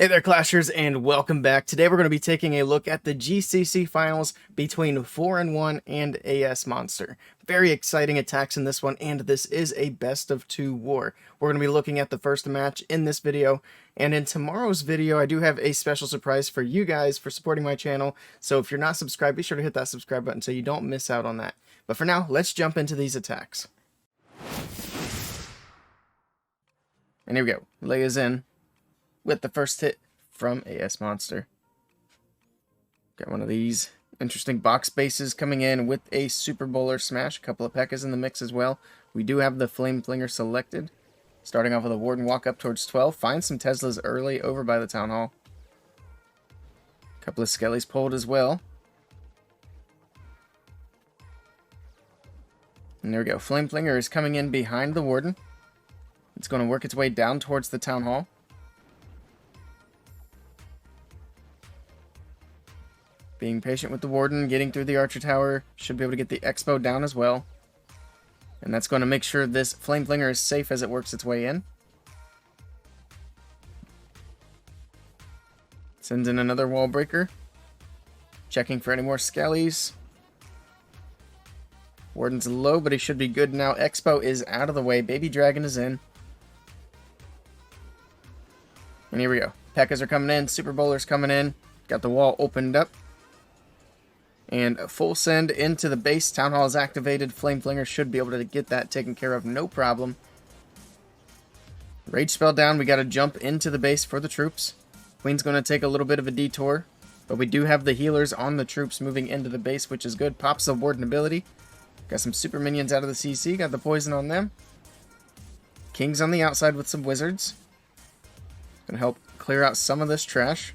Hey there, Clashers, and welcome back. Today we're going to be taking a look at the GCC finals between 4-1 and A.S Monster. Very exciting attacks in this one, and this is a best-of-2 war. We're going to be looking at the first match in this video, and in tomorrow's video I do have a special surprise for you guys for supporting my channel, so if you're not subscribed, be sure to hit that subscribe button so you don't miss out on that. But for now, let's jump into these attacks. And here we go. Leia's in with the first hit from A.S Monster. Got one of these interesting box bases coming in with a Super Bowler smash. A couple of Pekkas in the mix as well. We do have the Flame Flinger selected. Starting off with a Warden walk up towards 12. Find some Teslas early over by the Town Hall. A couple of Skellies pulled as well. And there we go. Flame Flinger is coming in behind the Warden. It's going to work its way down towards the Town Hall. Being patient with the Warden, getting through the Archer Tower. Should be able to get the Expo down as well. And that's going to make sure this Flame Flinger is safe as it works its way in. Sends in another Wall Breaker. Checking for any more Skellies. Warden's low, but he should be good now. Expo is out of the way. Baby Dragon is in. And here we go. Pekkas are coming in. Super Bowler's coming in. Got the wall opened up. And a full send into the base. Town Hall is activated. Flame Flinger should be able to get that taken care of, no problem. Rage spell down. We got to jump into the base for the troops. Queen's going to take a little bit of a detour. But we do have the healers on the troops moving into the base, which is good. Pops the Warden ability. Got some super minions out of the CC. Got the poison on them. King's on the outside with some wizards. Going to help clear out some of this trash.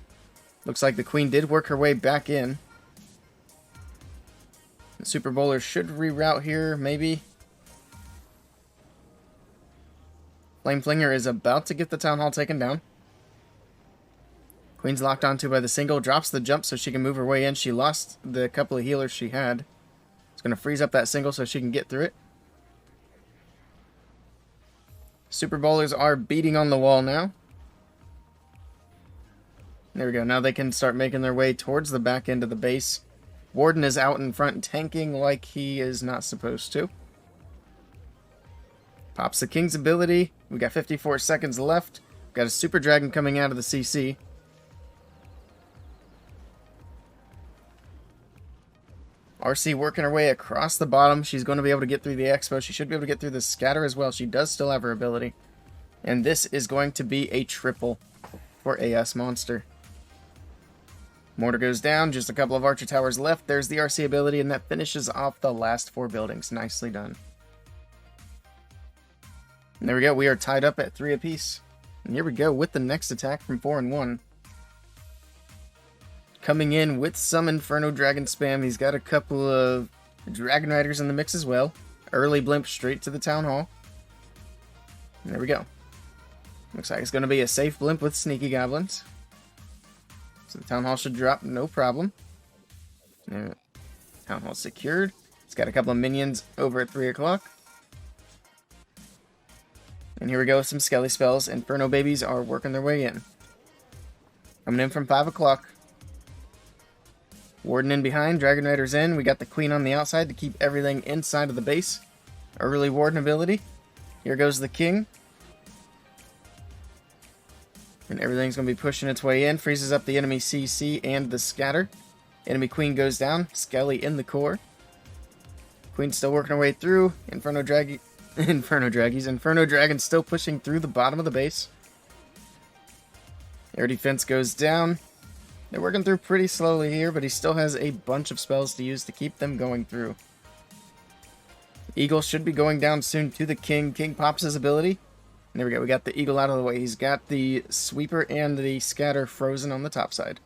Looks like the Queen did work her way back in. The Super Bowler should reroute here, maybe. Flame Flinger is about to get the Town Hall taken down. Queen's locked onto by the single. Drops the jump so she can move her way in. She lost the couple of healers she had. It's going to freeze up that single so she can get through it. Super Bowlers are beating on the wall now. There we go. Now they can start making their way towards the back end of the base. Warden is out in front tanking like he is not supposed to. Pops the King's ability. We got 54 seconds left. Got a Super Dragon coming out of the CC. RC working her way across the bottom. She's going to be able to get through the Expo. She should be able to get through the Scatter as well. She does still have her ability. And this is going to be a triple for A.S Monster. Mortar goes down, just a couple of Archer Towers left. There's the RC ability, and that finishes off the last 4 buildings. Nicely done. And there we go. We are tied up at 3 apiece. And here we go with the next attack from 4-1. Coming in with some Inferno Dragon spam. He's got a couple of Dragon Riders in the mix as well. Early Blimp straight to the Town Hall. And there we go. Looks like it's going to be a safe Blimp with Sneaky Goblins. So the Town Hall should drop, no problem. Town Hall secured. It's got a couple of minions over at 3 o'clock. And here we go with some Skelly spells. Inferno Babies are working their way in. Coming in from 5 o'clock. Warden in behind, Dragon Rider's in. We got the Queen on the outside to keep everything inside of the base. Early Warden ability. Here goes the King. And everything's going to be pushing its way in. Freezes up the enemy CC and the Scatter. Enemy Queen goes down. Skelly in the core. Queen's still working her way through. Inferno Dragon's still pushing through the bottom of the base. Air defense goes down. They're working through pretty slowly here, but he still has a bunch of spells to use to keep them going through. Eagle should be going down soon to the King. King pops his ability. And there we go. We got the Eagle out of the way. He's got the Sweeper and the Scatter frozen on the top side.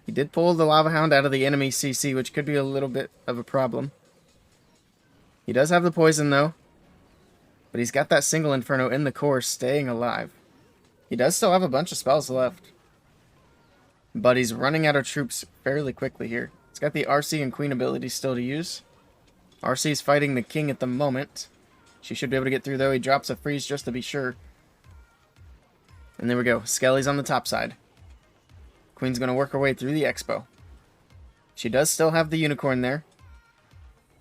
He did pull the Lava Hound out of the enemy CC, which could be a little bit of a problem. He does have the poison, though. But he's got that single Inferno in the core staying alive. He does still have a bunch of spells left. But he's running out of troops fairly quickly here. He's got the RC and Queen ability still to use. RC's fighting the King at the moment. She should be able to get through, though. He drops a freeze just to be sure. And there we go. Skelly's on the top side. Queen's going to work her way through the expo. She does still have the unicorn there.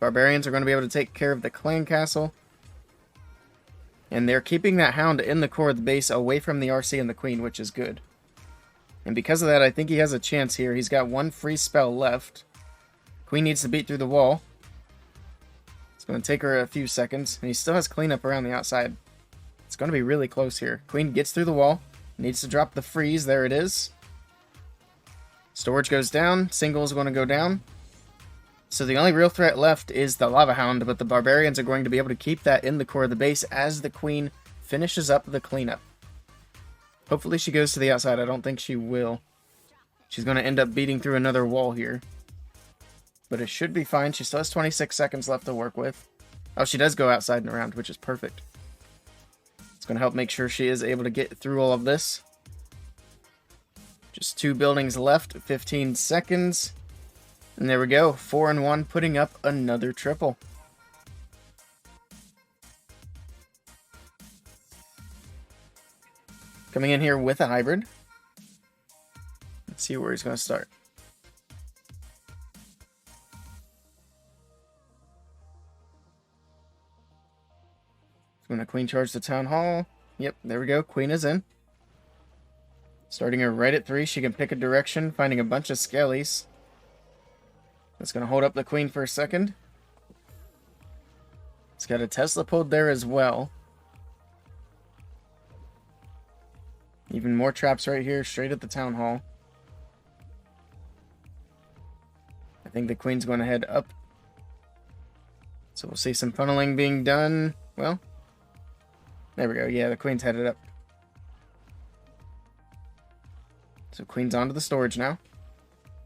Barbarians are going to be able to take care of the clan castle. And they're keeping that hound in the core of the base away from the RC and the queen, which is good. And because of that, I think he has a chance here. He's got one free spell left. Queen needs to beat through the wall. It's going to take her a few seconds. And he still has cleanup around the outside. It's going to be really close here. Queen gets through the wall. Needs to drop the freeze. There it is. Storage goes down. Single is going to go down. So the only real threat left is the Lava Hound, but the Barbarians are going to be able to keep that in the core of the base as the Queen finishes up the cleanup. Hopefully she goes to the outside. I don't think she will. She's going to end up beating through another wall here. But it should be fine. She still has 26 seconds left to work with. Oh, she does go outside and around, which is perfect. It's going to help make sure she is able to get through all of this. Just 2 buildings left, 15 seconds. And there we go, 4-1, putting up another triple. Coming in here with a hybrid. Let's see where he's going to start. Going to queen charge the town hall. Yep, there we go, queen is in. Starting her right at 3, she can pick a direction, finding a bunch of skellies. That's going to hold up the queen for a second. It's got a Tesla pulled there as well. Even more traps right here, straight at the town hall. I think the queen's going to head up. So we'll see some funneling being done. Well, there we go. Yeah, the queen's headed up. So queen's onto the storage now.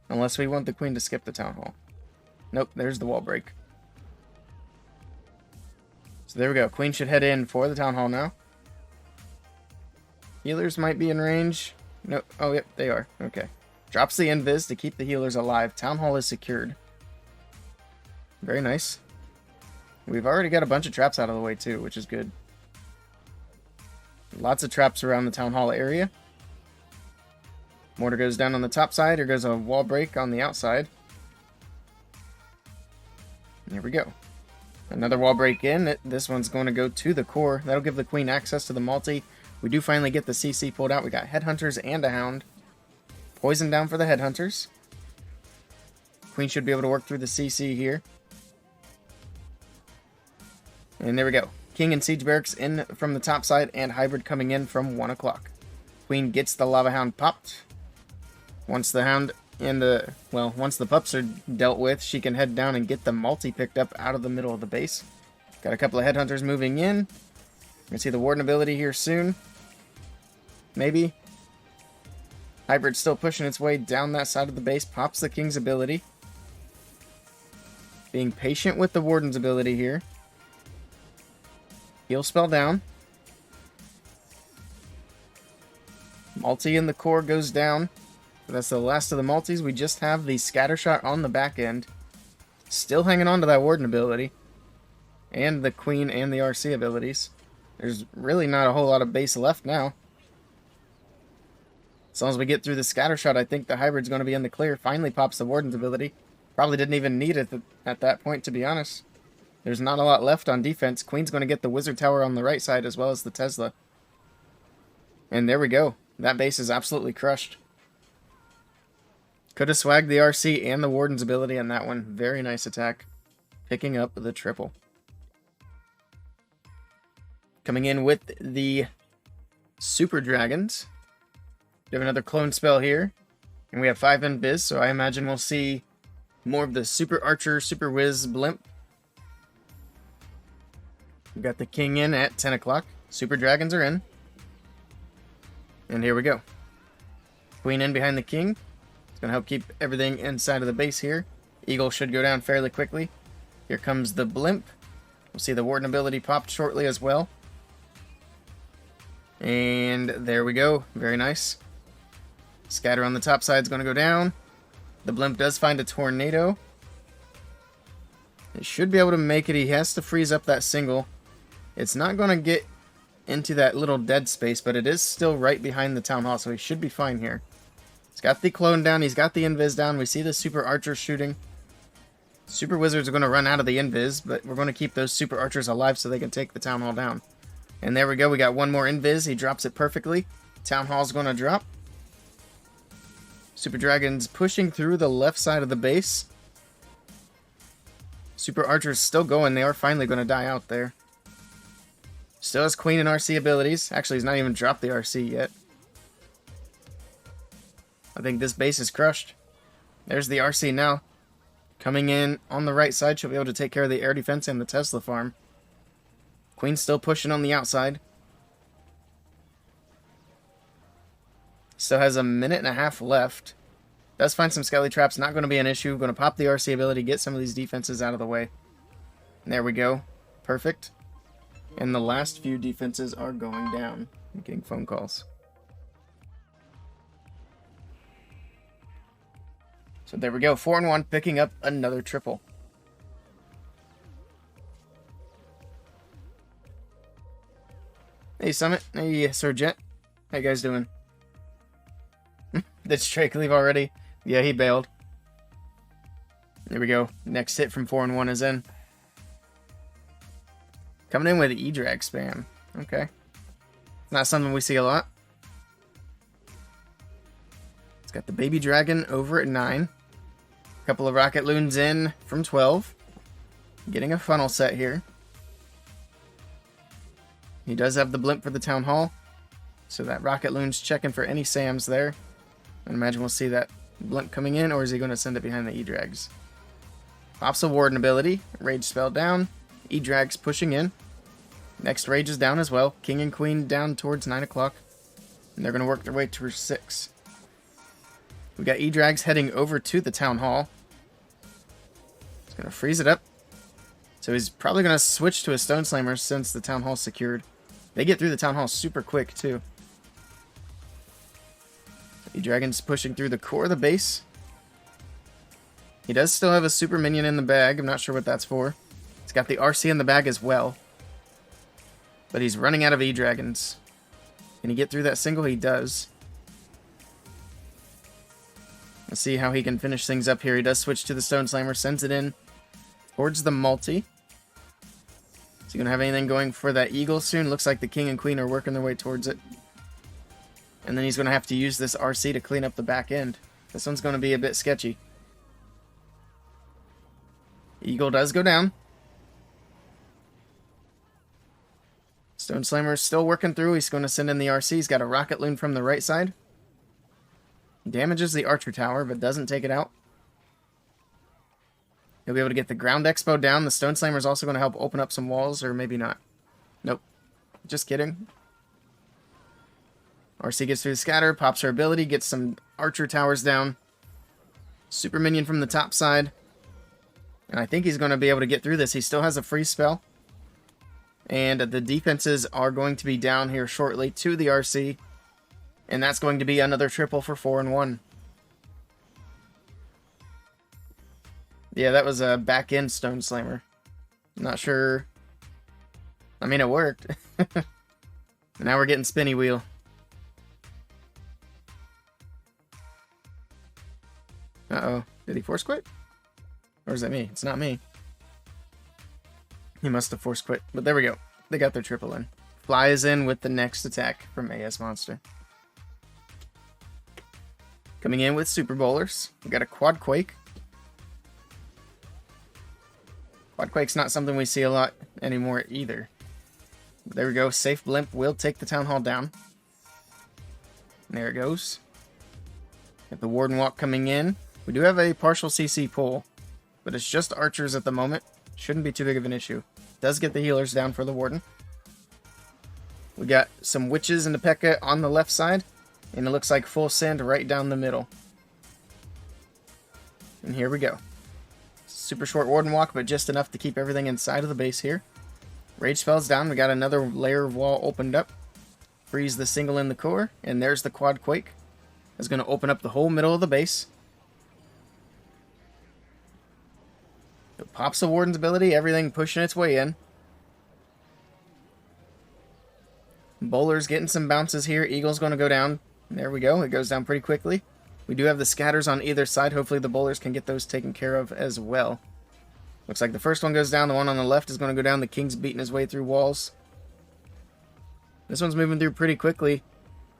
Unless we want the queen to skip the town hall. Nope, there's the wall break. So there we go. Queen should head in for the town hall now. Healers might be in range. Nope. Oh, yep, they are. Okay. Drops the invis to keep the healers alive. Town hall is secured. Very nice. We've already got a bunch of traps out of the way too, which is good. Lots of traps around the town hall area. Mortar goes down on the top side. Here goes a wall break on the outside. Here we go. Another wall break in. This one's going to go to the core. That'll give the queen access to the multi. We do finally get the CC pulled out. We got headhunters and a hound. Poison down for the headhunters. Queen should be able to work through the CC here. And there we go. King and siege barracks in from the top side and hybrid coming in from 1 o'clock. Queen gets the lava hound popped. Once the hound and once the pups are dealt with, she can head down and get the multi picked up out of the middle of the base. Got a couple of headhunters moving in. We're gonna see the warden ability here soon. Maybe. Hybrid still pushing its way down that side of the base. Pops the king's ability. Being patient with the warden's ability here. Heal spell down. Multi in the core goes down. That's the last of the multis. We just have the scatter shot on the back end. Still hanging on to that warden ability. And the queen and the RC abilities. There's really not a whole lot of base left now. As long as we get through the scatter shot, I think the hybrid's going to be in the clear. Finally pops the warden's ability. Probably didn't even need it at that point, to be honest. There's not a lot left on defense. Queen's going to get the wizard tower on the right side as well as the Tesla. And there we go. That base is absolutely crushed. Could have swagged the RC and the warden's ability on that one. Very nice attack. Picking up the triple. Coming in with the Super Dragons. We have another clone spell here. And we have 5 invis, so I imagine we'll see more of the Super Archer, Super Wiz, Blimp. We got the king in at 10 o'clock. Super Dragons are in. And here we go. Queen in behind the king. It's going to help keep everything inside of the base here. Eagle should go down fairly quickly. Here comes the Blimp. We'll see the warden ability popped shortly as well. And there we go. Very nice. Scatter on the top side is going to go down. The Blimp does find a tornado. He should be able to make it. He has to freeze up that single. It's not going to get into that little dead space, but it is still right behind the Town Hall, so he should be fine here. He's got the clone down, he's got the invis down, we see the super archers shooting. Super wizards are going to run out of the invis, but we're going to keep those super archers alive so they can take the Town Hall down. And there we go, we got one more invis, he drops it perfectly. Town Hall's going to drop. Super Dragons pushing through the left side of the base. Super Archers still going. They are finally going to die out there. Still has Queen and RC abilities. Actually, he's not even dropped the RC yet. I think this base is crushed. There's the RC now. Coming in on the right side. She'll be able to take care of the air defense and the Tesla farm. Queen's still pushing on the outside. Still has a minute and a half left. Does find some skelly traps. Not going to be an issue. Going to pop the RC ability. Get some of these defenses out of the way. And there we go. Perfect. And the last few defenses are going down. I'm getting phone calls. So there we go. 4-1. Picking up another triple. Hey, Summit. Hey, Sir Jet. How you guys doing? Did Strake leave already? Yeah, he bailed. There we go. Next hit from 4-1 is in. Coming in with E-Drag spam. Okay. Not something we see a lot. It's got the baby dragon over at 9. A couple of rocket loons in from 12. Getting a funnel set here. He does have the blimp for the town hall. So that rocket loon's checking for any SAMs there. I imagine we'll see that blimp coming in, or is he going to send it behind the E-Drags? Pops a Warden ability. Rage spell down. E-Drags pushing in. Next Rage is down as well. King and Queen down towards 9 o'clock. And they're going to work their way towards 6. We got E-Drags heading over to the Town Hall. He's going to freeze it up. So he's probably going to switch to a Stone Slammer since the Town Hall's secured. They get through the Town Hall super quick, too. E-Dragon's pushing through the core of the base. He does still have a super minion in the bag. I'm not sure what that's for. He's got the RC in the bag as well. But he's running out of E-Dragons. Can he get through that single? He does. Let's see how he can finish things up here. He does switch to the Stone Slammer. Sends it in towards the multi. Is he going to have anything going for that eagle soon? Looks like the King and Queen are working their way towards it. And then he's going to have to use this RC to clean up the back end. This one's going to be a bit sketchy. Eagle does go down. Stone Slammer is still working through. He's going to send in the RC. He's got a rocket loon from the right side. Damages the archer tower, but doesn't take it out. He'll be able to get the ground expo down. The Stone Slammer is also going to help open up some walls, or maybe not. Nope. Just kidding. RC gets through the scatter, pops her ability, gets some archer towers down. Super minion from the top side. And I think he's going to be able to get through this. He still has a freeze spell. And the defenses are going to be down here shortly to the RC. And that's going to be another triple for 4-1. Yeah, that was a back-end Stone Slammer. Not sure. I mean, it worked. Now we're getting spinny wheel. Uh-oh. Did he force quit? Or is that me? It's not me. He must have force quit. But there we go. They got their triple in. Flies in with the next attack from A.S Monster. Coming in with Super Bowlers. We got a Quad Quake. Quad Quake's not something we see a lot anymore either. There we go. Safe Blimp will take the Town Hall down. There it goes. Got the Warden Walk coming in. We do have a partial CC pull, but it's just archers at the moment. Shouldn't be too big of an issue. Does get the healers down for the Warden. We got some witches and the Pekka on the left side, and it looks like full send right down the middle. And here we go. Super short Warden Walk, but just enough to keep everything inside of the base here. Rage spells down. We got another layer of wall opened up. Freeze the single in the core, and there's the Quad Quake. It's going to open up the whole middle of the base. It pops the Warden's ability, everything pushing its way in. Bowler's getting some bounces here. Eagle's going to go down. There we go. It goes down pretty quickly. We do have the scatters on either side. Hopefully the bowlers can get those taken care of as well. Looks like the first one goes down. The one on the left is going to go down. The king's beating his way through walls. This one's moving through pretty quickly,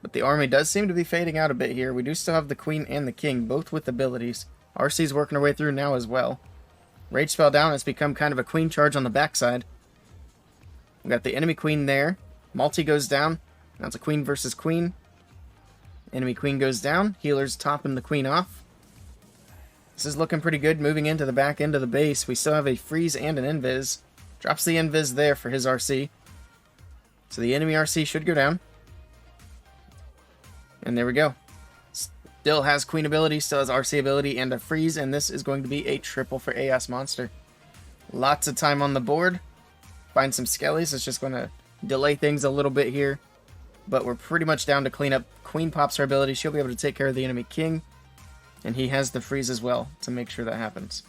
but the army does seem to be fading out a bit here. We do still have the queen and the king, both with abilities. RC's working her way through now as well. Rage spell down. It's become kind of a queen charge on the backside. We got the enemy queen there. Multi goes down. Now it's a queen versus queen. Enemy queen goes down. Healer's topping the queen off. This is looking pretty good. Moving into the back end of the base. We still have a freeze and an invis. Drops the invis there for his RC. So the enemy RC should go down. And there we go. Still has queen ability, still has RC ability, and a freeze. And this is going to be a triple for A.S Monster. Lots of time on the board. Find some skellies. It's just going to delay things a little bit here. But we're pretty much down to clean up. Queen pops her ability. She'll be able to take care of the enemy king. And he has the freeze as well to make sure that happens.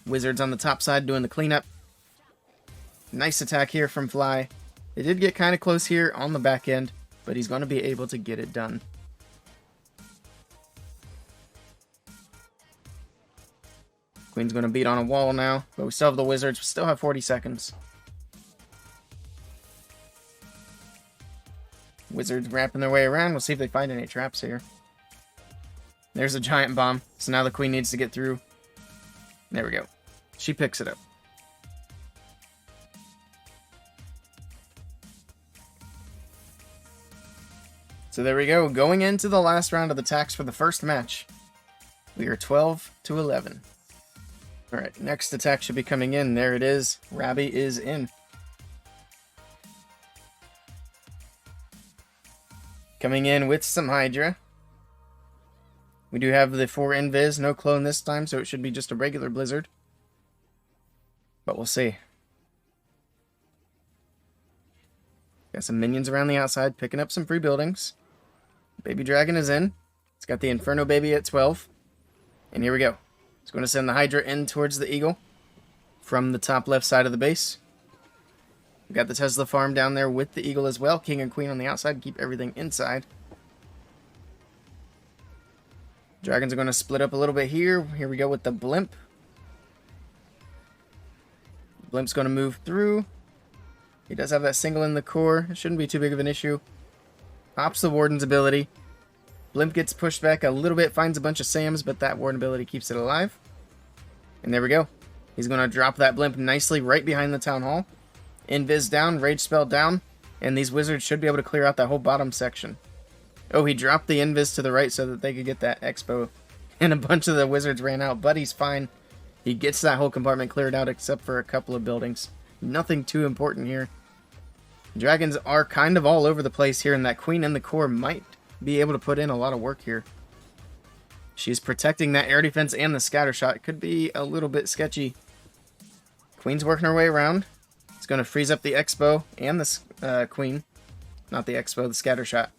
Wizards on the top side doing the cleanup. Nice attack here from Fly. It did get kind of close here on the back end, but he's going to be able to get it done. Queen's going to beat on a wall now, but we still have the wizards. We still have 40 seconds. Wizards wrapping their way around. We'll see if they find any traps here. There's a giant bomb. So now the queen needs to get through. There we go. She picks it up. So there we go. Going into the last round of the tax for the first match. We are 12-11. Alright, next attack should be coming in. There it is. Rabbi is in. Coming in with some Hydra. We do have the 4 invis, no clone this time, so it should be just a regular blizzard. But we'll see. Got some minions around the outside, picking up some free buildings. Baby Dragon is in. It's got the Inferno Baby at 12. And here we go. It's going to send the Hydra in towards the Eagle from the top left side of the base. We got the Tesla farm down there with the Eagle as well. King and Queen on the outside. Keep everything inside. Dragons are going to split up a little bit here. Here we go with the Blimp. Blimp's going to move through. He does have that single in the core. It shouldn't be too big of an issue. Pops the Warden's ability. Blimp gets pushed back a little bit. Finds a bunch of Sams, but that Warden ability keeps it alive. And there we go. He's going to drop that Blimp nicely right behind the Town Hall. Invis down, Rage Spell down, and these wizards should be able to clear out that whole bottom section. Oh, he dropped the Invis to the right so that they could get that Expo, and a bunch of the wizards ran out, but he's fine. He gets that whole compartment cleared out except for a couple of buildings. Nothing too important here. Dragons are kind of all over the place here, and that Queen in the core might be able to put in a lot of work here. She's protecting that air defense and the scatter shot. It could be a little bit sketchy. Queen's working her way around. It's going to freeze up the Expo and the Queen. Not the Expo, the scatter shot.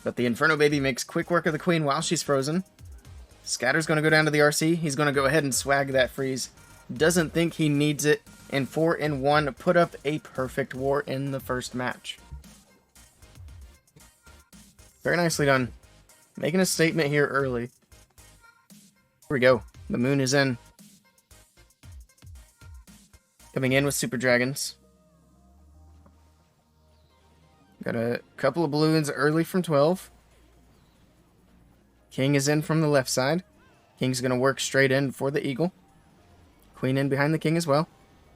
But the Inferno Baby makes quick work of the Queen while she's frozen. Scatter's going to go down to the RC. He's going to go ahead and swag that freeze. Doesn't think he needs it. And 4-1 put up a perfect war in the first match. Very nicely done. Making a statement here early. Here we go. The moon is in. Coming in with Super Dragons. Got a couple of balloons early from 12. King is in from the left side. King's going to work straight in for the Eagle. Queen in behind the King as well.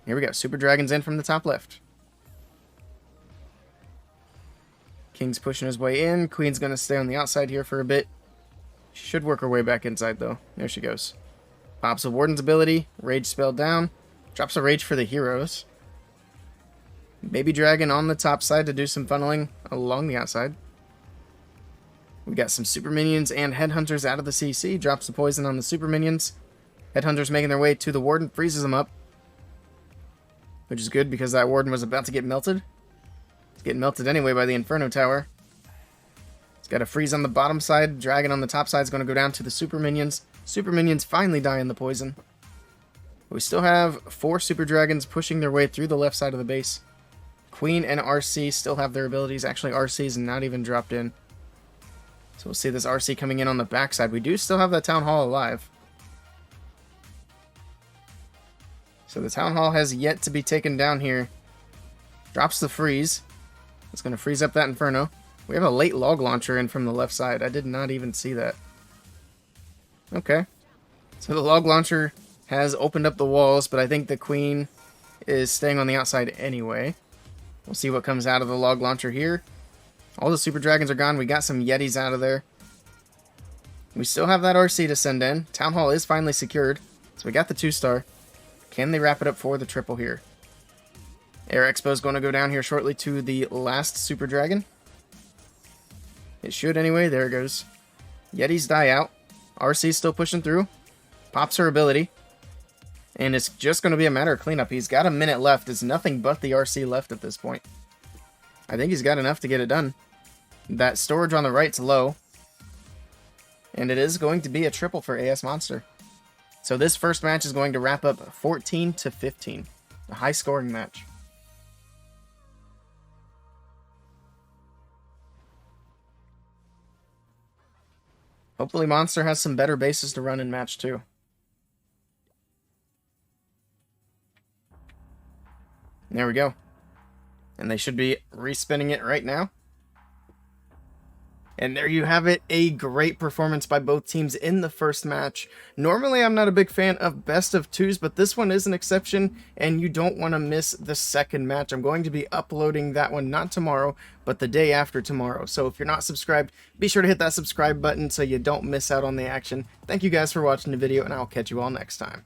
Here we go. Super Dragons in from the top left. King's pushing his way in. Queen's going to stay on the outside here for a bit. She should work her way back inside, though. There she goes. Pops a Warden's ability. Rage spell down. Drops a Rage for the heroes. Baby Dragon on the top side to do some funneling along the outside. We got some Super Minions and Headhunters out of the CC. Drops the poison on the Super Minions. Headhunters making their way to the Warden. Freezes them up. Which is good because that Warden was about to get melted. It's getting melted anyway by the Inferno Tower. It's got a freeze on the bottom side. Dragon on the top side is going to go down to the Super Minions. Super Minions finally die in the poison. We still have 4 Super Dragons pushing their way through the left side of the base. Queen and RC still have their abilities. Actually, RC is not even dropped in. So we'll see this RC coming in on the backside. We do still have that Town Hall alive. So the Town Hall has yet to be taken down here. Drops the freeze. It's going to freeze up that Inferno. We have a late log launcher in from the left side. I did not even see that. Okay. So the log launcher has opened up the walls, but I think the Queen is staying on the outside anyway. We'll see what comes out of the log launcher here. All the Super Dragons are gone. We got some Yetis out of there. We still have that RC to send in. Town Hall is finally secured. So we got the 2-star. Can they wrap it up for the triple here? Air Expo is going to go down here shortly to the last Super Dragon. It should anyway. There it goes. Yetis die out. RC's still pushing through. Pops her ability. And it's just going to be a matter of cleanup. He's got a minute left. It's nothing but the RC left at this point. I think he's got enough to get it done. That storage on the right's low. And it is going to be a triple for A.S Monster. So this first match is going to wrap up 14-15. A high-scoring match. Hopefully Monster has some better bases to run in match 2. There we go. And they should be respinning it right now. And there you have it, a great performance by both teams in the first match. Normally, I'm not a big fan of best of 2s, but this one is an exception, and you don't want to miss the second match. I'm going to be uploading that one not tomorrow, but the day after tomorrow. So if you're not subscribed, be sure to hit that subscribe button so you don't miss out on the action. Thank you guys for watching the video, and I'll catch you all next time.